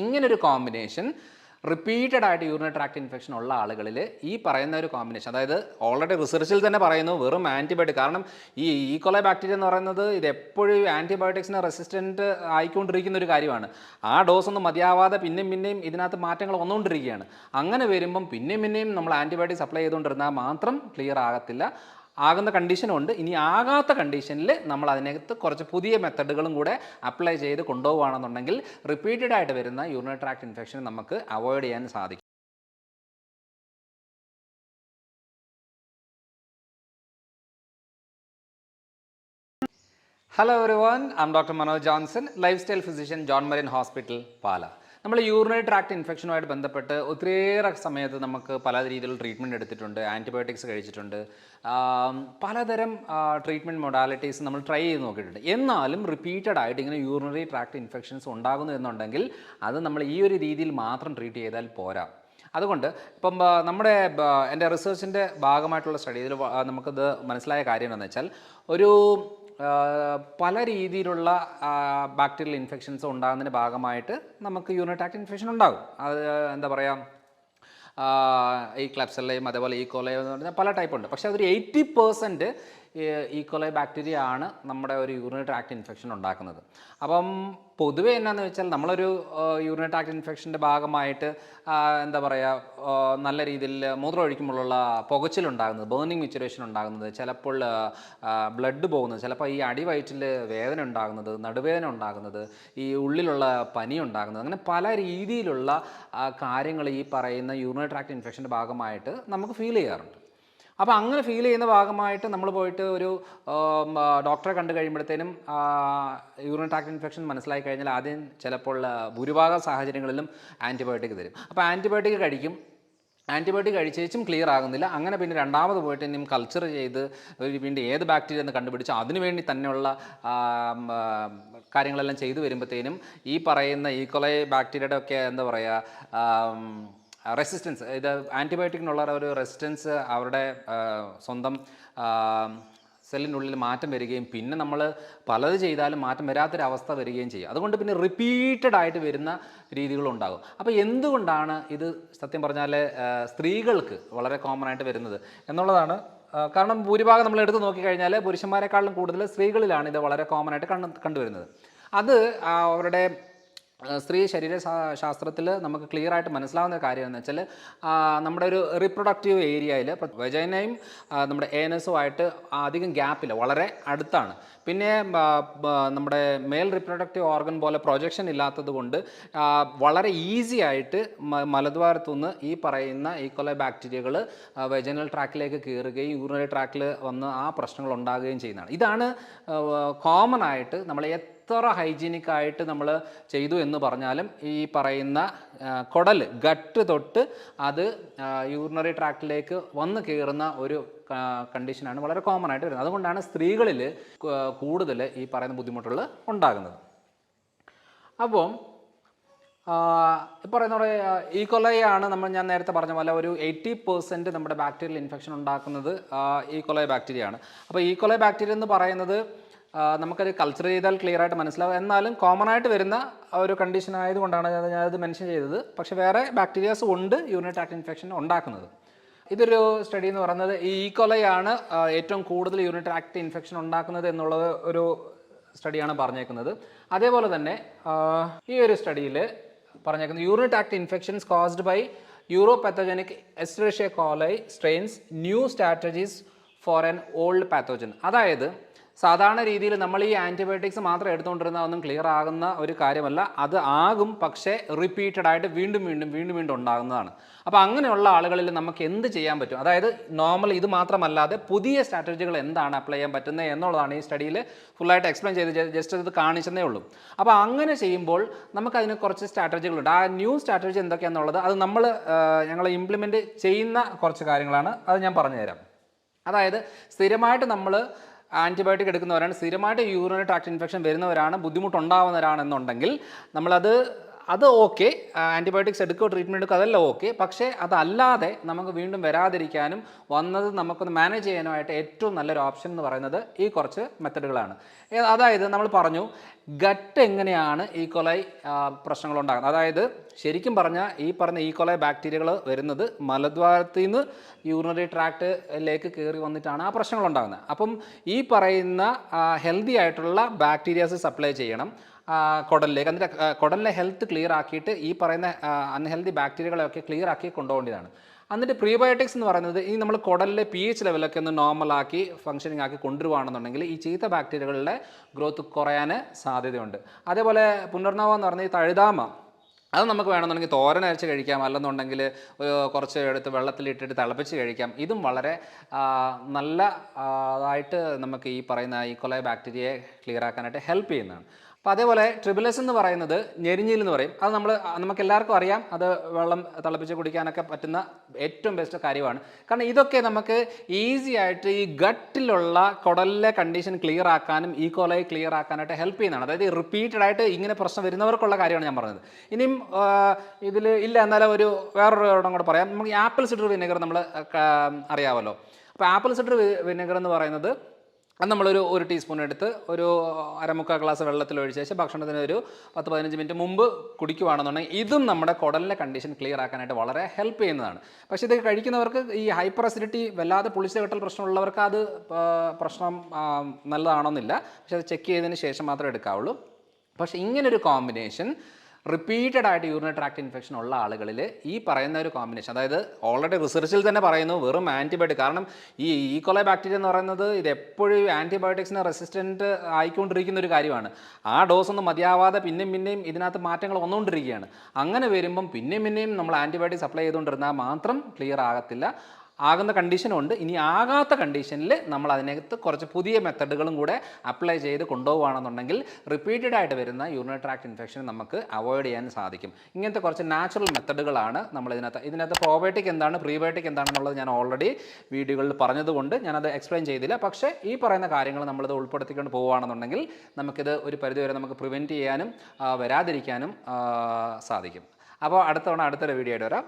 ഇങ്ങനൊരു combination repeated ആയിട്ട് urinary tract infection ഉള്ള ആളുകളിൽ ഈ പറയുന്ന ഒരു കോമ്പിനേഷൻ, അതായത് ഓൾറെഡി റിസർച്ചിൽ തന്നെ പറയുന്നു വെറും ആൻറ്റിബയോട്ടിക്, കാരണം ഈ ഈക്കോളൈ ബാക്ടീരിയ എന്ന് പറയുന്നത് ഇത് എപ്പോഴും ആൻറ്റിബയോട്ടിക്സിന് റെസിസ്റ്റൻറ്റ് ആയിക്കൊണ്ടിരിക്കുന്ന ഒരു കാര്യമാണ്. ആ ഡോസ് ഒന്നും മതിയാവാതെ പിന്നെയും ഇതിനകത്ത് മാറ്റങ്ങൾ വന്നുകൊണ്ടിരിക്കുകയാണ്. അങ്ങനെ വരുമ്പം പിന്നെയും നമ്മൾ ആൻറ്റിബയോട്ടിക് സപ്ലൈ ചെയ്തുകൊണ്ടിരുന്നാൽ മാത്രം ക്ലിയർ ആകത്തില്ല. ആകുന്ന കണ്ടീഷനുണ്ട്. ഇനി ആകാത്ത കണ്ടീഷനിൽ നമ്മൾ അതിനകത്ത് കുറച്ച് പുതിയ മെത്തഡുകളും കൂടെ അപ്ലൈ ചെയ്ത് കൊണ്ടുപോവുകയാണെന്നുണ്ടെങ്കിൽ റിപ്പീറ്റഡ് ആയിട്ട് വരുന്ന യൂറിനറി ട്രാക്ട് ഇൻഫെക്ഷൻ നമുക്ക് അവോയ്ഡ് ചെയ്യാൻ സാധിക്കും. Hello everyone, I am doctor Manoj Johnson, lifestyle physician, John Marian hospital, Pala. നമ്മൾ യൂറിനറി ട്രാക്ട് ഇൻഫെക്ഷനുമായിട്ട് ബന്ധപ്പെട്ട് ഒത്തിരിയേറെ സമയത്ത് നമുക്ക് പല രീതിയിലുള്ള ട്രീറ്റ്മെൻറ്റ് എടുത്തിട്ടുണ്ട്, ആൻറ്റിബയോട്ടിക്സ് കഴിച്ചിട്ടുണ്ട്, പലതരം ട്രീറ്റ്മെൻറ്റ് മൊഡാലിറ്റീസ് നമ്മൾ ട്രൈ ചെയ്ത് നോക്കിയിട്ടുണ്ട്. എന്നാലും റിപ്പീറ്റഡ് ആയിട്ട് ഇങ്ങനെ യൂറിനറി ട്രാക്ട് ഇൻഫെക്ഷൻസ് ഉണ്ടാകുന്നു എന്നുണ്ടെങ്കിൽ അത് നമ്മൾ ഈ ഒരു രീതിയിൽ മാത്രം ട്രീറ്റ് ചെയ്താൽ പോരാ. അതുകൊണ്ട് ഇപ്പം എൻ്റെ റിസർച്ചിൻ്റെ ഭാഗമായിട്ടുള്ള സ്റ്റഡിയിൽ നമുക്കിത് മനസ്സിലായ കാര്യം എന്താണെന്ന് വെച്ചാൽ, ഒരു പല രീതിയിലുള്ള ബാക്ടീരിയൽ ഇൻഫെക്ഷൻസ് ഉണ്ടാകുന്നതിൻ്റെ ഭാഗമായിട്ട് നമുക്ക് യൂറിനറി ട്രാക്ട് ഇൻഫെക്ഷൻ ഉണ്ടാകും. അത് എന്താ പറയുക, ഈ ക്ലബ്സെല്ലയും അതേപോലെ ഈക്കോലൈ എന്ന് പറഞ്ഞാൽ പല ടൈപ്പ് ഉണ്ട്. പക്ഷേ അതൊരു 80% ഈക്കോലൈ ബാക്ടീരിയ ആണ് നമ്മുടെ ഒരു യൂറിനറി ട്രാക്ട് ഇൻഫെക്ഷൻ ഉണ്ടാക്കുന്നത്. അപ്പം പൊതുവെ എന്നാന്ന് വെച്ചാൽ നമ്മളൊരു യൂറിനറി ട്രാക്ട് ഇൻഫെക്ഷൻ്റെ ഭാഗമായിട്ട് എന്താ പറയുക, നല്ല രീതിയിൽ മൂത്രം ഒഴിക്കുമ്പോഴുള്ള പുകച്ചിലുണ്ടാകുന്നത്, ബേണിംഗ് മിച്ചുറേഷൻ ഉണ്ടാകുന്നത്, ചിലപ്പോൾ ബ്ലഡ് പോകുന്നത്, ചിലപ്പോൾ ഈ അടിവയറ്റിൽ വേദന ഉണ്ടാകുന്നത്, നടുവേദന ഉണ്ടാകുന്നത്, ഈ ഉള്ളിലുള്ള പനി ഉണ്ടാകുന്നത്, അങ്ങനെ പല രീതിയിലുള്ള കാര്യങ്ങൾ ഈ പറയുന്ന യൂറിനറി ട്രാക്ട് ഇൻഫെക്ഷൻ്റെ ഭാഗമായിട്ട് നമുക്ക് ഫീൽ ചെയ്യാറുണ്ട്. അപ്പോൾ അങ്ങനെ ഫീൽ ചെയ്യുന്ന ഭാഗമായിട്ട് നമ്മൾ പോയിട്ട് ഒരു ഡോക്ടറെ കണ്ടു കഴിയുമ്പോഴത്തേനും യൂറിനറി ട്രാക്ട് ഇൻഫെക്ഷൻ മനസ്സിലായി കഴിഞ്ഞാൽ ആദ്യം ചിലപ്പോൾ ഭൂരിഭാഗം സാഹചര്യങ്ങളിലും ആൻറ്റിബയോട്ടിക് തരും. അപ്പോൾ ആൻറ്റിബയോട്ടിക് കഴിക്കും. ആൻറ്റിബയോട്ടിക് കഴിച്ചേച്ചും ക്ലിയർ ആകുന്നില്ല. അങ്ങനെ പിന്നെ രണ്ടാമത് പോയിട്ട് ഇനിയും കൾച്ചർ ചെയ്ത് വീണ്ടും ഏത് ബാക്ടീരിയ എന്ന് കണ്ടുപിടിച്ച് അതിനുവേണ്ടി തന്നെയുള്ള കാര്യങ്ങളെല്ലാം ചെയ്തു വരുമ്പോഴത്തേനും ഈ പറയുന്ന ഈക്കോലൈ ബാക്ടീരിയയുടെ ഒക്കെ എന്താ പറയുക റെസിസ്റ്റൻസ്, ഇത് ആൻറ്റിബയോട്ടിക്കിനുള്ള ഒരു റെസിസ്റ്റൻസ് അവരുടെ സ്വന്തം സെല്ലിനുള്ളിൽ മാറ്റം വരികയും പിന്നെ നമ്മൾ പലത് ചെയ്താലും മാറ്റം വരാത്തൊരവസ്ഥ വരികയും ചെയ്യും. അതുകൊണ്ട് പിന്നെ റിപ്പീറ്റഡ് ആയിട്ട് വരുന്ന രീതികളുണ്ടാകും. അപ്പോൾ എന്തുകൊണ്ടാണ് ഇത് സത്യം പറഞ്ഞാൽ സ്ത്രീകൾക്ക് വളരെ കോമൺ ആയിട്ട് വരുന്നത് എന്നുള്ളതാണ്. കാരണം ഭൂരിഭാഗം നമ്മൾ എടുത്ത് നോക്കിക്കഴിഞ്ഞാൽ പുരുഷന്മാരെക്കാളും കൂടുതൽ സ്ത്രീകളിലാണ് ഇത് വളരെ കോമൺ ആയിട്ട് കണ്ടുവരുന്നത്. അത് അവരുടെ സ്ത്രീ ശരീര ശാസ്ത്രത്തിൽ നമുക്ക് ക്ലിയർ ആയിട്ട് മനസ്സിലാവുന്ന കാര്യം എന്ന് വെച്ചാൽ, നമ്മുടെ ഒരു റിപ്രൊഡക്റ്റീവ് ഏരിയയിൽ വജൈനയും നമ്മുടെ ഏനസുമായിട്ട് അധികം ഗ്യാപ്പില്ല, വളരെ അടുത്താണ്. പിന്നെ നമ്മുടെ മെയിൽ റിപ്രൊഡക്റ്റീവ് ഓർഗൻ പോലെ പ്രൊജക്ഷൻ ഇല്ലാത്തത് കൊണ്ട് വളരെ ഈസി ആയിട്ട് മലദ്വാരത്തുനിന്ന് ഈ പറയുന്ന ഈക്കോലൈ ബാക്ടീരിയകൾ വെജൈനൽ ട്രാക്കിലേക്ക് കയറുകയും യൂറിനറി ട്രാക്കിൽ വന്ന് ആ പ്രശ്നങ്ങൾ ഉണ്ടാകുകയും ചെയ്യുന്നതാണ്. ഇതാണ് കോമൺ ആയിട്ട് നമ്മൾ എത്ര ഹൈജീനിക് ആയിട്ട് നമ്മൾ ചെയ്തു എന്ന് പറഞ്ഞാലും ഈ പറയുന്ന കുടൽ ഗട്ട് തൊട്ട് അത് യൂറിനറി ട്രാക്റ്റിലേക്ക് വന്ന് കയറുന്ന ഒരു കണ്ടീഷനാണ് വളരെ കോമൺ ആയിട്ട് വരുന്നത്. അതുകൊണ്ടാണ് സ്ത്രീകളിൽ കൂടുതൽ ഈ പറയുന്ന ബുദ്ധിമുട്ടുകൾ ഉണ്ടാകുന്നത്. അപ്പോൾ പറയുന്ന പോലെ ഈക്കോലൈ ആണ് ഞാൻ നേരത്തെ പറഞ്ഞ പോലെ ഒരു 80% നമ്മുടെ ബാക്ടീരിയൽ ഇൻഫെക്ഷൻ ഉണ്ടാക്കുന്നത് ഈക്കോലൈ ബാക്ടീരിയ ആണ്. അപ്പോൾ ഈക്കോലൈ ബാക്ടീരിയ എന്ന് പറയുന്നത് നമുക്കത് കൾച്ചർ ചെയ്താൽ ക്ലിയർ ആയിട്ട് മനസ്സിലാവും. എന്നാലും കോമൺ ആയിട്ട് വരുന്ന ഒരു കണ്ടീഷൻ ആയതുകൊണ്ടാണ് ഞാനത് മെൻഷൻ ചെയ്തത്. പക്ഷേ വേറെ ബാക്ടീരിയാസ് ഉണ്ട് യൂറിനറി ട്രാക്ട് ഇൻഫെക്ഷൻ ഉണ്ടാക്കുന്നത്. ഇതൊരു സ്റ്റഡി എന്ന് പറയുന്നത് ഈ ഈക്കോലൈ ആണ് ഏറ്റവും കൂടുതൽ യൂറിനറി ട്രാക്ട് ഇൻഫെക്ഷൻ ഉണ്ടാക്കുന്നത് എന്നുള്ളത് ഒരു സ്റ്റഡിയാണ് പറഞ്ഞേക്കുന്നത്. അതേപോലെ തന്നെ ഈ ഒരു സ്റ്റഡിയിൽ പറഞ്ഞേക്കുന്നത് urinary tract infections caused by uropathogenic Escherichia coli strains, new strategies for an old pathogen. അതായത് സാധാരണ രീതിയിൽ നമ്മൾ ഈ ആൻറ്റിബയോട്ടിക്സ് മാത്രം എടുത്തുകൊണ്ടിരുന്നാൽ ഒന്നും ക്ലിയർ ആകുന്ന ഒരു കാര്യമല്ല. അത് ആകും, പക്ഷേ റിപ്പീറ്റഡ് ആയിട്ട് വീണ്ടും ഉണ്ടാകുന്നതാണ്. അപ്പോൾ അങ്ങനെയുള്ള ആളുകളിൽ നമുക്ക് എന്ത് ചെയ്യാൻ പറ്റും, അതായത് നോർമൽ ഇത് മാത്രമല്ലാതെ പുതിയ സ്ട്രാറ്റജികൾ എന്താണ് അപ്ലൈ ചെയ്യാൻ പറ്റുന്നത് എന്നുള്ളതാണ് ഈ സ്റ്റഡിയിൽ ഫുള്ളായിട്ട് എക്സ്പ്ലെയിൻ ചെയ്ത് ജസ്റ്റ് ഇത് കാണിച്ചതേ ഉള്ളൂ. അപ്പോൾ അങ്ങനെ ചെയ്യുമ്പോൾ നമുക്കതിന് കുറച്ച് സ്ട്രാറ്റജികളുണ്ട്. ആ ന്യൂ സ്ട്രാറ്റജി എന്തൊക്കെയാണെന്നുള്ളത് അത് ഞങ്ങൾ ഇംപ്ലിമെൻറ്റ് ചെയ്യുന്ന കുറച്ച് കാര്യങ്ങളാണ്. അത് ഞാൻ പറഞ്ഞുതരാം. അതായത് സ്ഥിരമായിട്ട് നമ്മൾ ആൻറ്റിബയോട്ടിക് എടുക്കുന്നവരാണ്, സ്ഥിരമായിട്ട് യൂറിനറി ട്രാക്ട് ഇൻഫെക്ഷൻ വരുന്നവരാണ്, ബുദ്ധിമുട്ടുണ്ടാവുന്നവരാണെന്നുണ്ടെങ്കിൽ നമ്മളത് അത് ഓക്കെ, ആൻറ്റിബയോട്ടിക്സ് എടുക്കുക, ട്രീറ്റ്മെൻറ്റ് എടുക്കുക, അതെല്ലാം ഓക്കെ. പക്ഷേ അതല്ലാതെ നമുക്ക് വീണ്ടും വരാതിരിക്കാനും വന്നത് നമുക്കൊന്ന് മാനേജ് ചെയ്യാനുമായിട്ട് ഏറ്റവും നല്ലൊരു ഓപ്ഷൻ എന്ന് പറയുന്നത് ഈ കുറച്ച് മെത്തഡുകളാണ്. അതായത് നമ്മൾ പറഞ്ഞു ഗട്ട് എങ്ങനെയാണ് ഈക്കോലൈ പ്രശ്നങ്ങളുണ്ടാകുന്നത്. അതായത് ശരിക്കും പറഞ്ഞാൽ ഈ പറഞ്ഞ ഈക്കോലൈ ബാക്ടീരിയകൾ വരുന്നത് മലദ്വാരത്തിൽ നിന്ന് യൂറിനറി ട്രാക്റ്റിലേക്ക് കയറി വന്നിട്ടാണ് ആ പ്രശ്നങ്ങളുണ്ടാകുന്നത്. അപ്പം ഈ പറയുന്ന ഹെൽത്തി ആയിട്ടുള്ള ബാക്ടീരിയാസ് സപ്ലൈ ചെയ്യണം കുടലിലേക്ക്. എന്നിട്ട് കുടലിലെ ഹെൽത്ത് ക്ലിയർ ആക്കിയിട്ട് ഈ പറയുന്ന അൺഹെൽത്തി ബാക്ടീരിയകളെയൊക്കെ ക്ലിയർ ആക്കി കൊണ്ടുപോകേണ്ടതാണ്. എന്നിട്ട് പ്രീബയോട്ടിക്സ് എന്ന് പറയുന്നത് ഈ നമ്മൾ കുടലിലെ pH ലെവലൊക്കെ ഒന്ന് നോർമലാക്കി ഫംഗ്ഷനിങ് ആക്കി കൊണ്ടുവരുവാണെന്നുണ്ടെങ്കിൽ ഈ ചീത്ത ബാക്ടീരിയകളുടെ ഗ്രോത്ത് കുറയാൻ സാധ്യതയുണ്ട്. അതേപോലെ പുനർനവം എന്ന് പറഞ്ഞാൽ ഈ തഴുതാമ, അത് നമുക്ക് വേണമെന്നുണ്ടെങ്കിൽ തോരൻ അരച്ച് കഴിക്കാം, അല്ലെന്നുണ്ടെങ്കിൽ കുറച്ച് എടുത്ത് വെള്ളത്തിലിട്ടിട്ട് തിളപ്പിച്ച് കഴിക്കാം. ഇതും വളരെ നല്ല ആയിട്ട് നമുക്ക് ഈ പറയുന്ന ഈക്കോലൈ ബാക്ടീരിയയെ ക്ലിയർ ആക്കാനായിട്ട് ഹെൽപ്പ് ചെയ്യുന്നതാണ്. അപ്പോൾ അതേപോലെ ട്രിബിലസ് എന്ന് പറയുന്നത് ഞെരിഞ്ഞിൽ എന്ന് പറയും. അത് നമുക്ക് എല്ലാവർക്കും അറിയാം, അത് വെള്ളം തിളപ്പിച്ച് കുടിക്കാനൊക്കെ പറ്റുന്ന ഏറ്റവും ബെസ്റ്റ് കാര്യമാണ്. കാരണം ഇതൊക്കെ നമുക്ക് ഈസി ആയിട്ട് ഈ ഗട്ടിലുള്ള കുടലിലെ കണ്ടീഷൻ ക്ലിയർ ആക്കാനും ഈക്കോലൈ ക്ലിയർ ആക്കാനായിട്ട് ഹെൽപ്പ് ചെയ്യുന്നതാണ്. അതായത് റിപ്പീറ്റഡ് ആയിട്ട് ഇങ്ങനെ പ്രശ്നം വരുന്നവർക്കുള്ള കാര്യമാണ് ഞാൻ പറഞ്ഞത്. ഇനിയും ഇതിൽ ഇല്ല എന്നാലും വേറൊരു ഇടം കൂടെ പറയാം. നമുക്ക് ആപ്പിൾ സിഡർ വിനെഗർ നമ്മൾ അറിയാമല്ലോ. അപ്പോൾ ആപ്പിൾ സിഡർ വിനെഗർ എന്ന് പറയുന്നത് അത് നമ്മളൊരു ടീസ്പൂൺ എടുത്ത് ഒരു 1/4 ഗ്ലാസ് വെള്ളത്തിൽ ഒഴിച്ച ശേഷം ഭക്ഷണത്തിന് ഒരു 10-15 മിനിറ്റ് മുമ്പ് കുടിക്കുകയാണെന്നുണ്ടെങ്കിൽ ഇതും നമ്മുടെ കുടലിലെ കണ്ടീഷൻ ക്ലിയർ ആക്കാനായിട്ട് വളരെ ഹെൽപ്പ് ചെയ്യുന്നതാണ്. പക്ഷേ ഇത് കഴിക്കുന്നവർക്ക് ഈ ഹൈപ്പർ അസിഡിറ്റി വല്ലാതെ പുളിച്ച കെട്ടൽ പ്രശ്നമുള്ളവർക്ക് അത് പ്രശ്നം നല്ലതാണോന്നില്ല. പക്ഷേ അത് ചെക്ക് ചെയ്തതിന് ശേഷം മാത്രമേ എടുക്കാവുള്ളൂ. പക്ഷേ ഇങ്ങനൊരു കോമ്പിനേഷൻ റിപ്പീറ്റഡ് ആയിട്ട് യൂറിനറി ട്രാക്ട് ഇൻഫെക്ഷൻ ഉള്ള ആളുകളിൽ ഈ പറയുന്ന ഒരു കോമ്പിനേഷൻ, അതായത് ഓൾറെഡി റിസർച്ചിൽ തന്നെ പറയുന്നു വെറും ആൻറ്റിബയോട്ടിക്. കാരണം ഈ ഈക്കോലൈ ബാക്ടീരിയ എന്ന് പറയുന്നത് ഇത് എപ്പോഴും ആൻറ്റിബയോട്ടിക്സിന് റെസിസ്റ്റൻറ്റ് ആയിക്കൊണ്ടിരിക്കുന്ന ഒരു കാര്യമാണ്. ആ ഡോസ് ഒന്നും മതിയാവാതെ പിന്നെയും ഇതിനകത്ത് മാറ്റങ്ങൾ വന്നുകൊണ്ടിരിക്കുകയാണ്. അങ്ങനെ വരുമ്പം പിന്നെയും നമ്മൾ ആൻറ്റിബയോട്ടിക് സപ്ലൈ ചെയ്തുകൊണ്ടിരുന്നാൽ മാത്രം ക്ലിയർ ആകത്തില്ല. ആകുന്ന കണ്ടീഷനുണ്ട്. ഇനി ആകാത്ത കണ്ടീഷനിൽ നമ്മൾ അതിനകത്ത് കുറച്ച് പുതിയ മെത്തഡുകളും കൂടെ അപ്ലൈ ചെയ്ത് കൊണ്ടുപോകുകയാണെന്നുണ്ടെങ്കിൽ റിപ്പീറ്റഡ് ആയിട്ട് വരുന്ന യൂറിനറി ട്രാക്ട് ഇൻഫെക്ഷൻ നമുക്ക് അവോയ്ഡ് ചെയ്യാൻ സാധിക്കും. ഇങ്ങനത്തെ കുറച്ച് നാച്ചുറൽ മെത്തഡുകളാണ് നമ്മൾ ഇതിനകത്ത് പ്രോബയോട്ടിക് എന്താണ്, പ്രീബയോട്ടിക് എന്താണെന്നുള്ളത് ഞാൻ ഓൾറെഡി വീഡിയോകളിൽ പറഞ്ഞതുകൊണ്ട് ഞാനത് എക്സ്പ്ലെയിൻ ചെയ്തില്ല. പക്ഷേ ഈ പറയുന്ന കാര്യങ്ങൾ നമ്മളിത് ഉൾപ്പെടുത്തിക്കൊണ്ട് പോവുകയാണെന്നുണ്ടെങ്കിൽ നമുക്കിത് ഒരു പരിധിവരെ നമുക്ക് പ്രിവെൻറ്റ് ചെയ്യാനും വരാതിരിക്കാനും സാധിക്കും. അപ്പോൾ അടുത്തൊരു വീഡിയോ ആയിട്ട് വരാം.